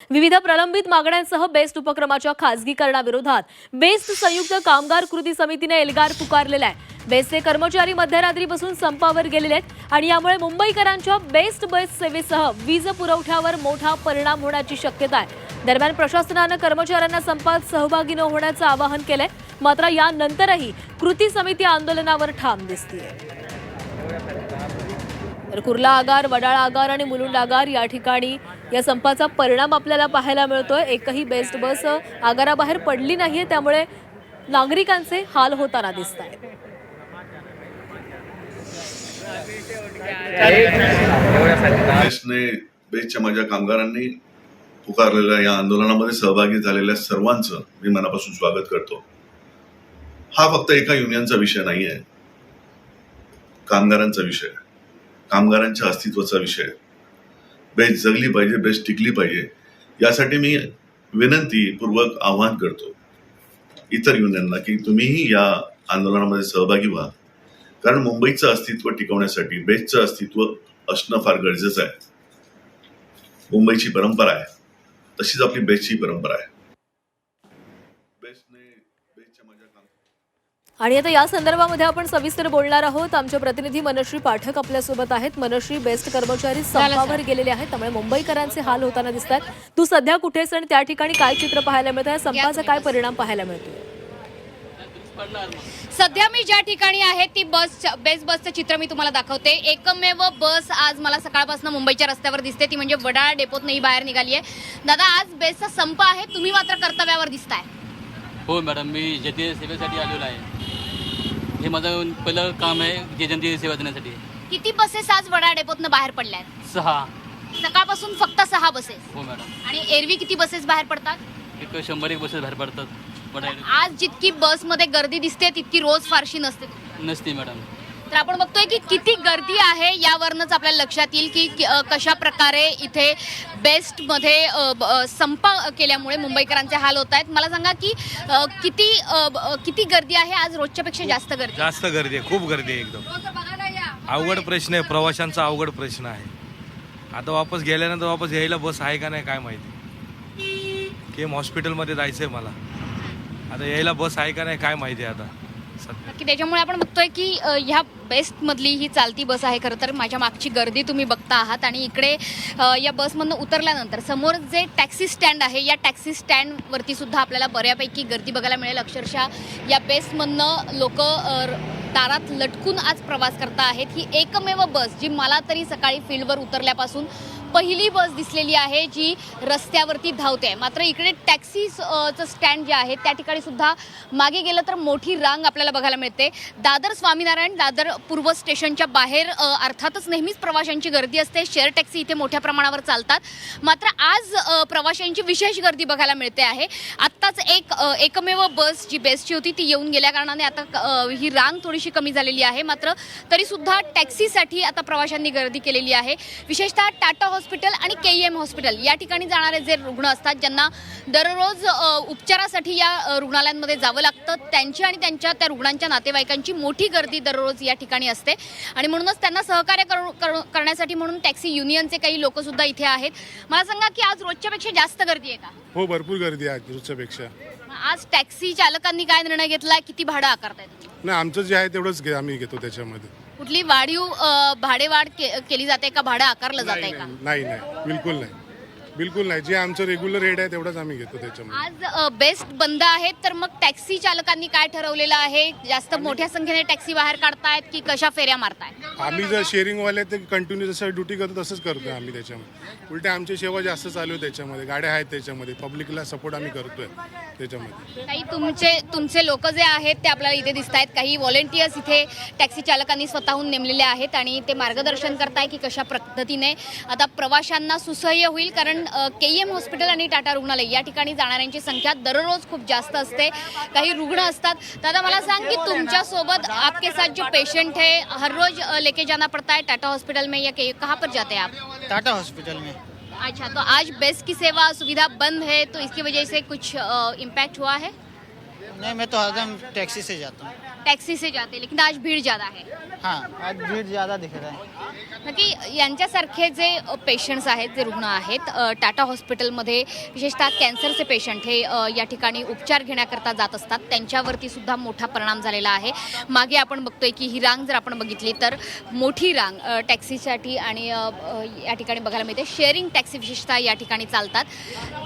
विविध प्रलंबित मागण्यांसह बेस्ट उपक्रमाच्या खासगीकरणाविरोधात बेस्ट संयुक्त कामगार कृती समितीने एल्गार पुकारलेला आहे। बेस्टचे कर्मचारी मध्यरात्रीपासून संपावर गेलेले आहेत आणि यामुळे मुंबईकरांच्या बेस्ट बस सेवेसह वीज पुरवठ्यावर मोठा परिणाम होण्याची शक्यता आहे। दरम्यान प्रशासनाने कर्मचाऱ्यांना संपात सहभागी न होण्याचं आवाहन केलंय, मात्र यानंतरही कृती समिती आंदोलनावर ठाम दिसतेय। तर कुर्ला आगार, वडाळा आगार आणि मुलुंड आगार या ठिकाणी या संपाचा परिणाम आपल्याला पाहायला मिळतोय। एकही बेस्ट बस आगाराबाहेर पडली नाहीये, त्यामुळे नागरिकांचे हाल होताना दिसतात। बेस्टच्या माझ्या कामगारांनी पुकारलेल्या या आंदोलनामध्ये सहभागी झालेल्या सर्वांचं मी मनापासून स्वागत करतो। हा फक्त एका युनियनचा विषय नाही आहे, कामगारांचा विषय, कामगारांच्या अस्तित्वाचा विषय। बेस्ट जगली पाहिजे, बेस्ट टिकली पाहिजे, यासाठी मी विनंतीपूर्वक आवाहन करतो इतर युनियनला की तुम्हीही या आंदोलनामध्ये सहभागी व्हा, कारण मुंबईचं अस्तित्व टिकवण्यासाठी बेस्टचं अस्तित्व असणं फार गरजेचं आहे। मुंबईची परंपरा आहे, तशीच आपली बेस्टची परंपरा आहे। आणि आता या संदर्भामध्ये आपण सविस्तर बोलणार आहोत। आमचे प्रतिनिधी मनश्री पाठक आपल्यासोबत आहेत। मनश्री, बेस्ट कर्मचारी संपावर गेलेले आहेत, त्यामुळे मुंबईकरांचे हाल होताना दिसतात। तू सध्या कुठेस आणि त्या ठिकाणी काय चित्र पाहायला मिळतं, या संपाचा काय परिणाम पाहायला मिळतो? सध्या मी ज्या ठिकाणी आहे ती बेस्ट बसचं चित्र मी तुम्हाला दाखवते। एकमेव बस आज मला सकाळपासून मुंबईच्या रस्त्यावर दिसते, ती म्हणजे वडाळा डेपोतनंही बाहेर निघाली आहे। दादा, आज बेस्टचा संप आहे, तुम्ही मात्र कर्तव्यावर दिसताय। हो मॅडम, मी जनतेच्या सेवेसाठी आलेलो आहे। हे माझं पहिलं काम आहे, जे जनतेची सेवा देण्यासाठी। किती बसेस आज वडाळा डेपोतनं बाहेर पडल्या आहेत? 6। सकाळपासून फक्त 6 बसेस? हो मॅडम। आणि एरवी किती बसेस बाहेर पडतात? एक 100 बसेस बाहेर पडतात। आज जितकी बसमध्ये गर्दी दिसते तितकी रोज फारशी नसते मॅडम। तर आपण बघतोय की किती गर्दी आहे, यावरनच आपल्याला लक्षात येईल की कशा प्रकारे इथे बेस्टमध्ये संप केल्यामुळे मुंबईकरांचे हाल होत आहेत। मला सांगा की किती गर्दी आहे आज? रोजच्यापेक्षा जास्त गर्दी आहे, खूप गर्दी आहे एकदम। अवघड प्रश्न आहे, प्रवाशांचा अवघड प्रश्न आहे। आता वापस गेल्यानंतर वापस यायला बस आहे का नाही काय माहिती। केम हॉस्पिटलमध्ये जायचं आहे मला, आता यायला बस आहे का नाही काय माहिती आता की त्याच्यामुळे आपण बघतोय की ह्या बेस्टमधली ही चालती बस आहे। खरं तर माझ्या मागची गर्दी तुम्ही बघता आहात आणि इकडे या बसमधनं उतरल्यानंतर समोर जे टॅक्सी स्टँड आहे, या टॅक्सी स्टँडवरती सुद्धा आपल्याला बऱ्यापैकी गर्दी बघायला मिळेल। अक्षरशः या बेस्टमधनं लोक दारात लटकून आज प्रवास करता आहेत। ही एकमेव बस जी मला तरी सकाळी फील्डवर उतरल्यापासून पहिली बस दिसलेली आहे जी रस्त्यावरती धावते। मात्र इकडे टॅक्सीचं स्टँड जे आहे त्या ठिकाणी सुद्धा मागे गेलं तर मोठी रांग आपल्याला बघायला मिळते। दादर स्वामीनारायण, दादर पूर्व स्टेशनच्या बाहेर अर्थातच नेहमीच प्रवाशांची गर्दी असते। शेअर टॅक्सी इथे मोठ्या प्रमाणावर चालतात, मात्र आज प्रवाशांची विशेष गर्दी बघायला मिळते आहे। आत्ताच एकमेव बस जी बेस्टची होती ती येऊन गेल्या कारणाने आता ही रांग थोडीशी कमी झालेली आहे, मात्र तरीसुद्धा टॅक्सीसाठी आता प्रवाशांनी गर्दी केलेली आहे। विशेषतः टाटा हॉस्पिटल आणि KEM हॉस्पिटल या ठिकाणी जाणारे जे रुग्ण असतात, ज्यांना दररोज उपचारासाठी या रुग्णालयांमध्ये जावं लागतं, त्यांची आणि त्यांच्या त्या रुग्णांच्या नातेवाईकांची मोठी गर्दी दररोज या ठिकाणी असते आणि म्हणूनच त्यांना सहकार्य करण्यासाठी म्हणून टॅक्सी युनियनचे काही लोक सुद्धा इथे आहेत। मला सांगा की आज रोजच्यापेक्षा जास्त गर्दी आहे का? हो, भरपूर गर्दी आहे रोजच्यापेक्षा। आज टॅक्सी चालकांनी काय निर्णय घेतलाय, किती भाडं आकारताय? नाही, आमचं जे आहे तेवढंच आम्ही घेतो त्याच्यामध्ये। कुठली वाढीव भाडेवाढ केली जाते का, भाडं आकारलं जात आहे का? नाही, बिलकुल नाही, जे आमचं रेग्युलर रेट आहे तेवढंच आम्ही घेतो त्याच्यामध्ये। आज बेस्ट बंद आहेत, तर मग टॅक्सी चालकांनी काय ठरवलेलं आहे? जास्त मोठ्या संख्येने टॅक्सी बाहेर काढतायत की कशा फेऱ्या मारताय? आम्ही जर शेअरिंगवाले ते कंटिन्यू जसं ड्युटी करतो तसंच करतोय आम्ही त्याच्यामध्ये। उलटे आमची सेवा जास्त चालू आहे त्याच्यामध्ये, गाड्या आहेत त्याच्यामध्ये, पब्लिकला सपोर्ट आम्ही करतोय त्याच्यामध्ये। काही तुमचे लोक जे आहेत ते आपल्याला इथे दिसत आहेत, काही व्हॉलेंटियर्स इथे टॅक्सी चालकांनी स्वतःहून नेमलेले आहेत आणि ते मार्गदर्शन करताय की कशा पद्धतीने आता प्रवाशांना सुसह्य होईल, कारण KEM हॉस्पिटल आणि टाटा रुग्णालय या ठिकाणी जाणाऱ्यांची संख्या दररोज खूप जास्त असते, काही रुग्ण असतात। दादा, मला सांग कि तुमच्या सोबत आपके साथ जो पेशेंट है हर रोज लेके जाना पड़ता है टाटा हॉस्पिटल में या कहाँ पर जाते हैं आप? टाटा हॉस्पिटल में। अच्छा, तो आज बेस्ट की सेवा सुविधा बंद है, तो इसकी वजह से कुछ इम्पैक्ट हुआ है? नहीं, मैं तो हरदम टैक्सी से जाता हूँ। टॅक्सी से जाते लेकिन आज भीड़ ज्यादा है हाँ, आज भीड़ ज़्यादा दिख रहा है। नक्की यांच्यासारखे जे पेशंट्स आहेत जे रुग्ण आहेत टाटा हॉस्पिटलमध्ये विशेषतः कॅन्सरचे पेशंट हे या ठिकाणी उपचार घेण्याकरता जात असतात त्यांच्यावरती सुद्धा मोठा परिणाम झालेला आहे. मागे आपण बघतोय की ही रांग जर आपण बघितली तर मोठी रांग टॅक्सीसाठी आणि या ठिकाणी बघायला मिळते. शेअरिंग टॅक्सी विशेषतः या ठिकाणी चालतात.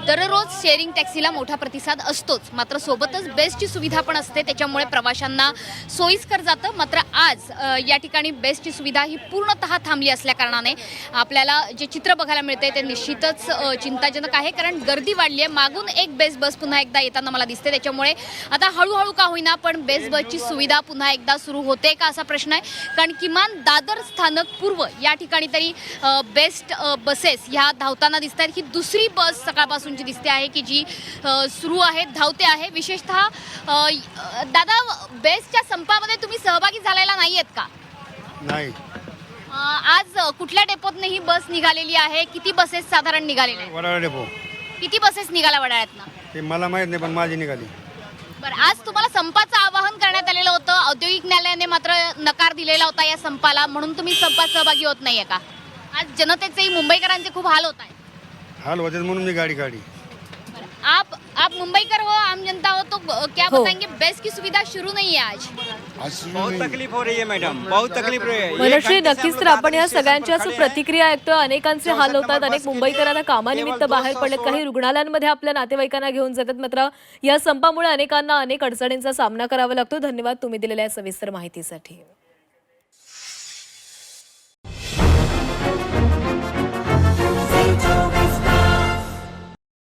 दररोज शेअरिंग टॅक्सीला मोठा प्रतिसाद असतोच, मात्र सोबतच बेस्टची सुविधा पण असते, त्याच्यामुळे प्रवाशांना सोयीस्कर जातं. मात्र आज या ठिकाणी बेस्टची सुविधा ही पूर्णतः थांबली असल्या कारणाने आपल्याला जे चित्र बघायला मिळते ते निश्चितच चिंताजनक आहे, कारण गर्दी वाढली आहे. मागून एक बेस्ट बस पुन्हा एकदा येताना मला दिसते, त्याच्यामुळे आता हळूहळू का होईना पण बेस्ट बसची सुविधा पुन्हा एकदा सुरू होते का असा प्रश्न आहे. कारण किमान दादर स्थानक पूर्व या ठिकाणी तरी बेस्ट बसेस ह्या धावताना दिसत आहेत. ही दुसरी बस सकाळपासूनची दिसते आहे की जी सुरू आहे, धावते आहे. विशेषतः दादा, बेस्टच्या संपामध्ये तुम्ही सहभागी झालेला नाही आहेत का? नाही, आज कुठल्या डेपोतने ही बस निघालेली आहे? किती बसेस साधारण निघालेल्या आहेत? वडाळा डेपो. किती बसेस निघाला वडाळ्यातनं? ते मला माहित नाही, पण माझी निघाली. बरं, आज तुम्हाला संपाचं आवाहन करण्यात आलेलं होतं. औद्योगिक न्यायालयाने मात्र नकार दिलेला होता या संपाला, म्हणून तुम्ही संपात सहभागी होत नाहीये का? आज जनतेचेही मुंबईकरांचे खूप हाल होत आहेत. हाल होते म्हणून मी गाडी काढी. आप मुंबईकर हो, आम जनता हो, तो क्या हो. बताएंगे? बेस्ट की सुविधा शुरू नहीं है आज. बहुत तकलीफ हो रही है मैडम, बहुत तकलीफ हो रही है. मनोश्री, नक्कीच तर आपण या सगळ्यांच्या प्रतिक्रिया ऐकतोय. अनेकांचे हाल होतात, अनेक मुंबईकरांना कामानिमित्त बाहेर पडलेत, काही रुग्णालयांमध्ये आपल्या नातेवाईकांना घेऊन जातात. मात्र या संपामुळे अनेकांना अनेक अडचणींचा सामना करावा लागतो. धन्यवाद तुम्ही दिलेल्या या सविस्तर माहितीसाठी.